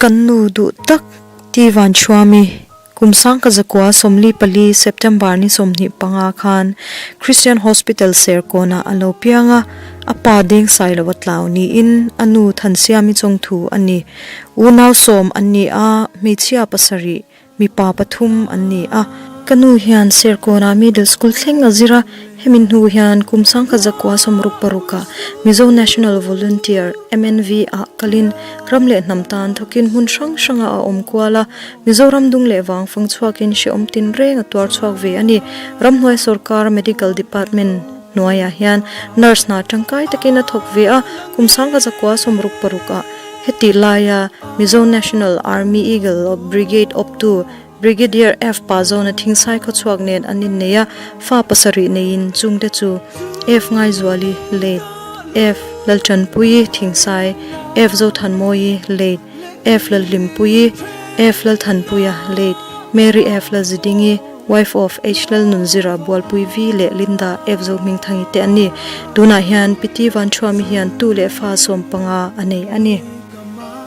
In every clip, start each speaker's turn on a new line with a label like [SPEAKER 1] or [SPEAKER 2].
[SPEAKER 1] Kanu du tak ti Vanṭhuami kumsang ka zakwa somli pali September ni somni panga khan Christian Hospital serkona alo pianga apa ding sailawat law ni in anu thansiami chongthu ani unaw som ani a mechia pasari mi pa pathum ani a kanu hian serkona middle school thleng azira hemin hu hian kumsang ka zakwa somruk paruka Mizo National Volunteer MNV a kalin ramle namtan thokin hun sang sanga a omkwala Mizoram dungle wang fangchhuakin she omtin reng atwar chhuak ve ani ramhoi sarkar medical department noya hian nurse na tangkai takin a thok ve a kumsang ka zakwa somruk paruka heti laya Mizo National Army Eagle of Brigade up to Brigadier F Pazona thingsai ko chuaknen anin neya fa pasari nein chungte chu F ngai zwali le F lalchan pui thingsai F zo than moi le F lal limpui F lal than puya le Mary F lal zidingi wife of H lal nunzira bualpui v le Linda F zo mingthangi te ani tuna hian piti Vanṭhuami hian tu le fa sompanga ani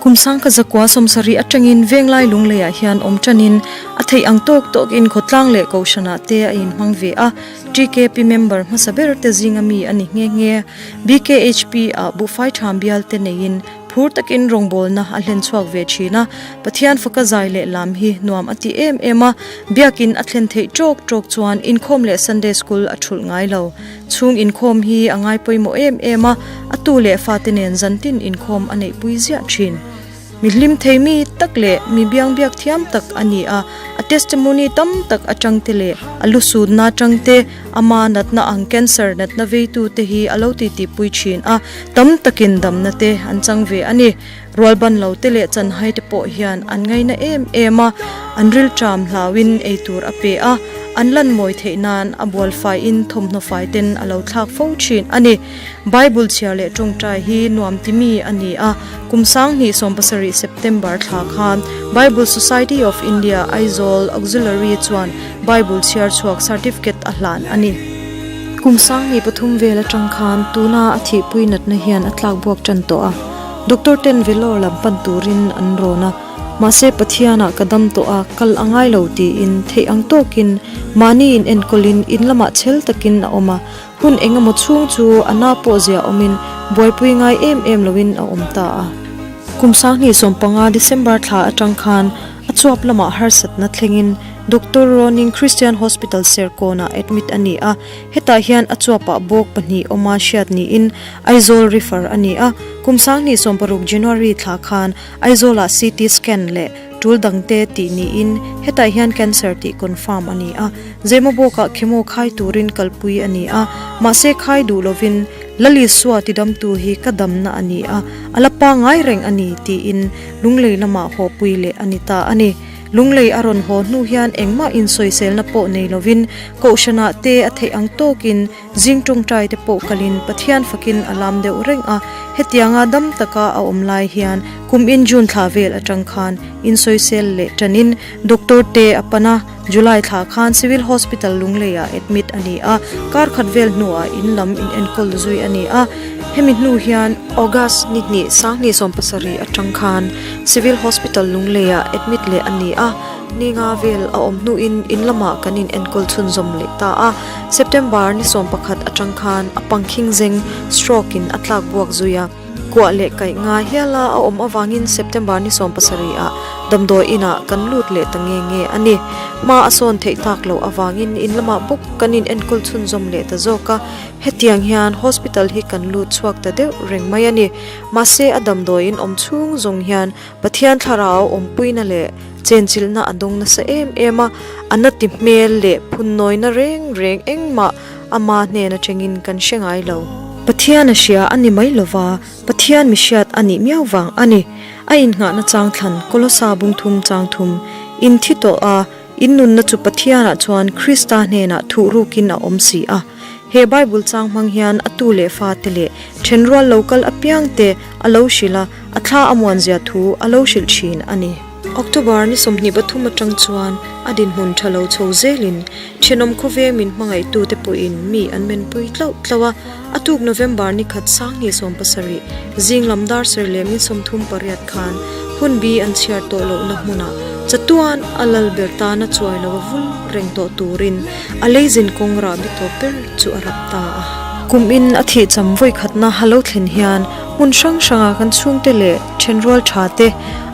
[SPEAKER 1] kumsang ka zakwa somsari atangin venglai lungleya hian omchanin athei angtok tok in khotlang le kaushana te a in hmangve a TKP member masaber te zingami ani nge BKHP a bufai thambial te nein phur takin rongbol na alhen chuak ve thina pathian foka zai le lam hi nuam ati ema biakin athlen thei chok chuan inkhom le Sunday school athul ngai lo chung inkhom hi angai poimo ema atu le fatinen zantin inkhom anei puizia thin Mihlim theimi takle mi biang biak thiam tak ani a testimony tam tak atang tele alusud na tangte ama natna ang cancer natna veitu te hi aloti ti puichin a tam takin dam na te anchang ve ani rolban lo tele chan hai te po hian an ngai na ema anril tram hlawin eitur ape a anlan moi theinan abol fai in thomno fai ten alo thlak fo thin ani Bible chiale tongtai hi nuam timi ani a kumsang ni sompasari September thla khan Bible Society of India Aizol auxiliary chuan Bible chiar chuak certificate ahlan ani kumsang ni pathum vela tangkhan tuna athi puinat na hian atlak buak tan to a Dr. Ten Velor lampan turin anrona mase pathiana kadam to a kal angai loti in thei angtokin mani in enkolin in lama chel takin a oma hun engamo chung chu ana pozia omin boipui ngai em lovin a omta a kumsang ni sompanga December thla atangkhan achuap lama harsat na thlengin Dr. Roning Christian Hospital serkona admit ani a heta hian achuapa bok pani oma shiat ni in Aizol refer ani a kumsang ni somparuk January thla khan Aizola CT scan le tul dangte ti ni in heta hian cancer ti confirm ani a zemo boka khemo khai turin kalpui ani a mase khai du lovin lali swa tidam tu hi kadam na ani a alapa ngai reng ani ti in lunglei lama ho puile anita ani lunglei aron ho nu hian engma in soisel na po nei lovin koshana te athei angtokin jingtung trai te po kalin pathian fakin alam de ureng a hetianga dam taka a omlai hian kum in June thavel atang khan in soisel le tanin doctor te apana July tha khan civil hospital lungleya admit ani a kar khatvel nuwa in lam in enkol zui ani a hemit nu hian August ni sangni sompasari atang khan civil hospital lungleya admit le ani a ninga vel a omnu in lama kanin enkol chun zom le ta a September ni sompakhat atang khan apangkhing zeng stroke in atlak buak zuya kwa le kai nga hiala a om awangin September ni sompasari a damdo ina kanlut le tangenge ani ma ason thei tak lo awangin in lama buk kanin enkol chun zom le ta zoka hetiang hian hospital hi kanlut chuak ta de rengmai ani mase adamdo in omchung zong hian pathian tharao ompuina le chenchil na adong na sa ema anati mel le phunnoy na reng engma ama ne na chengin kan shengai lo pathian asia ani mai lova pathian mishiat ani miawang ani a in nga na changthlan kolosa bungthum changthum in thito a innun na chu pathiana chuan Krista ne na thurukin a omsi a he Bible chang manghian atule fa tele thenrual local apyang te alo shila athla amwan zia thu alo shil chin ani October ni somni bathum atang chuan adin hun thalo chozelin thenom khove min mangai tu te po in mi anmen pui tlawa atuk November ni khat sang ni som pasari jinglamdar serle min somthum pariat khan hun bi an chiar to lo na hmuna chatuan alal berta na chuai lo vul reng to turin aleizin kongra bi to per chu arapta kumin athi chamvoi khatna halo thlen hian mun sang sanga kan chung te le thenrol thate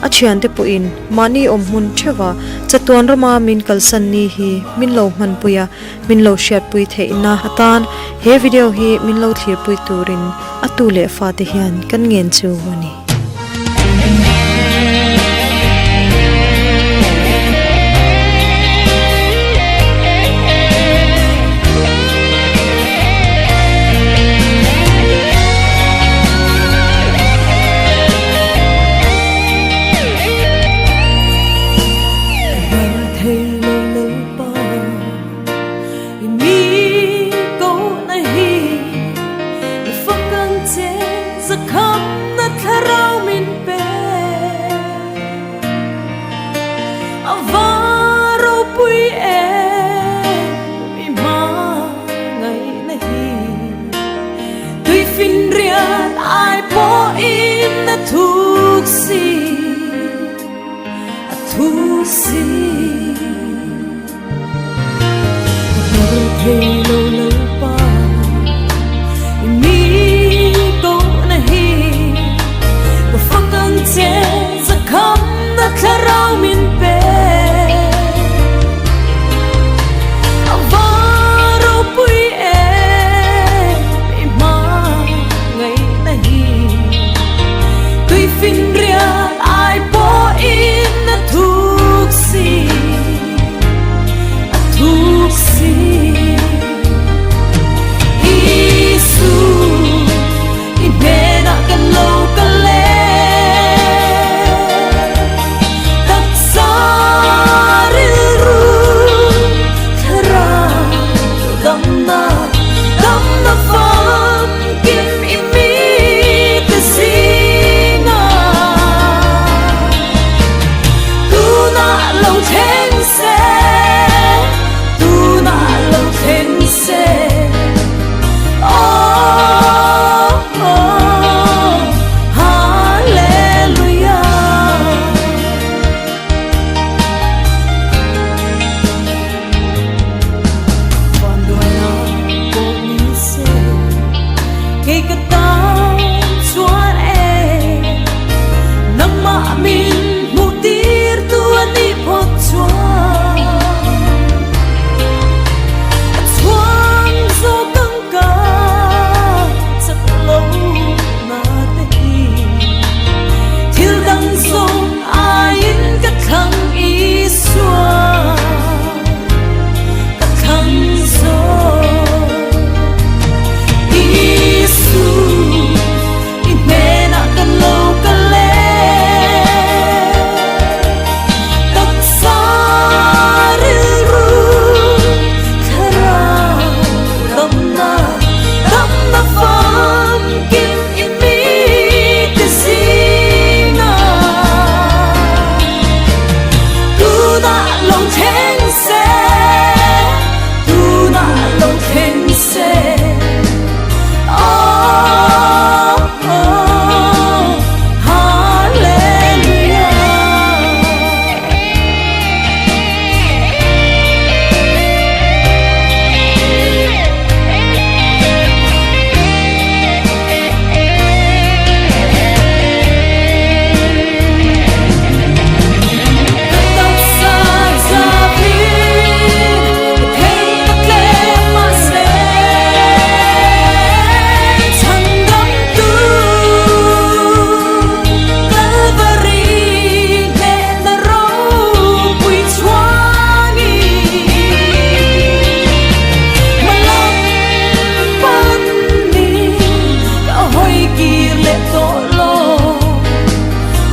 [SPEAKER 1] achian te po in mani om hun thewa chatuan rama min kalsan ni hi min lo man puya min lo shiat pui the ina hatan he video hi min lo thlir pui turin atule fa te hian kan ngen chu wani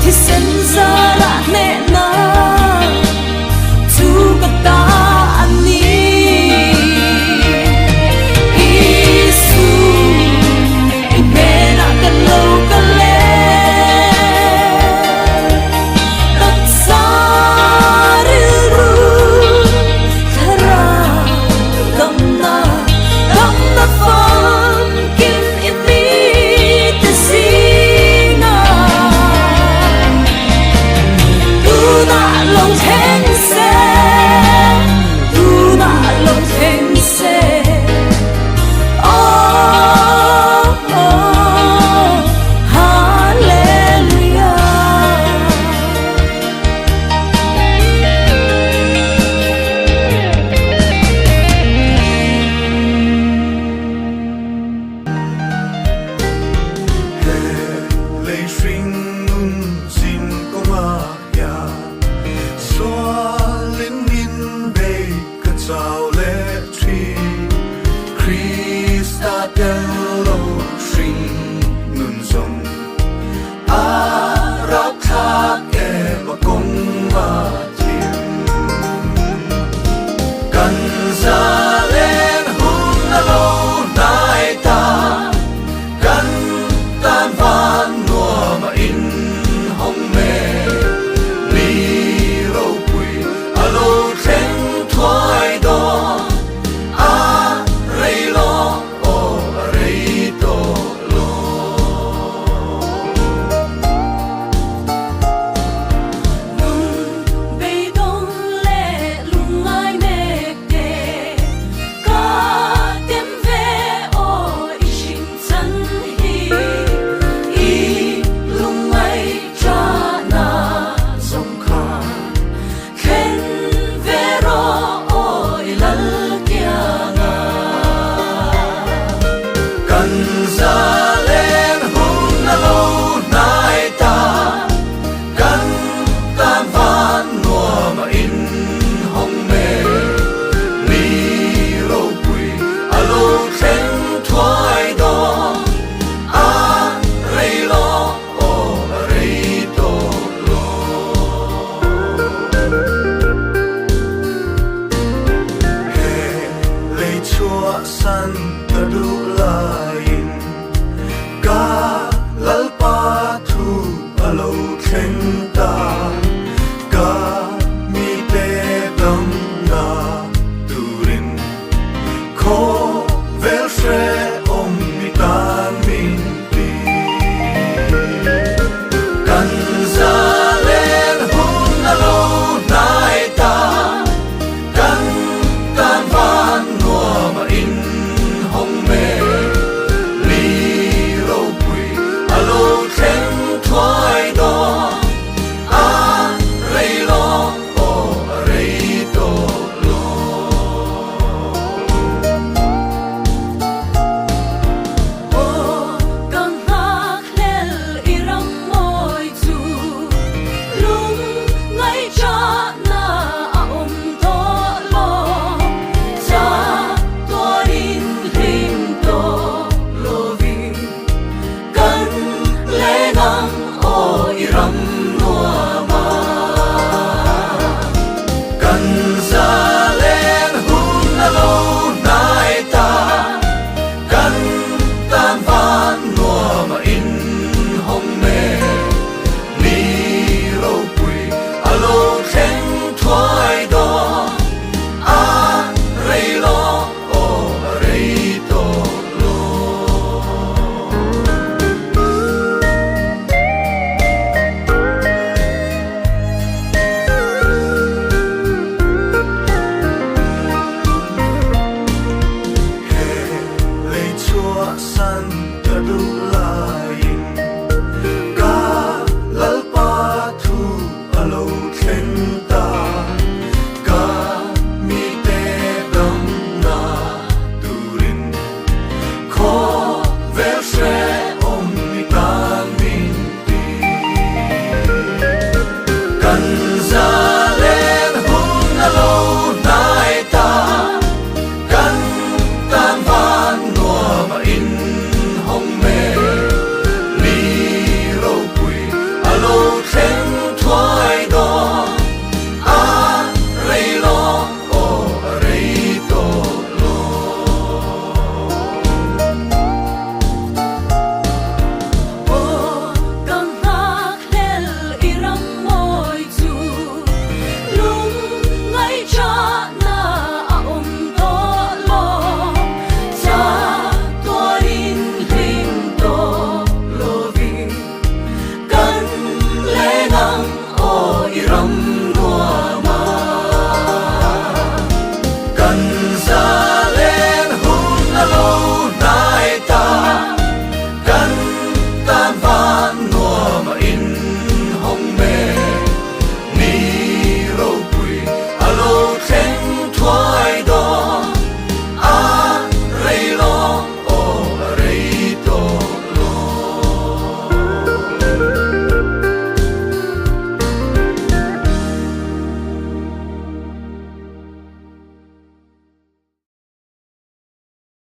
[SPEAKER 2] Thì sen ra đã nè na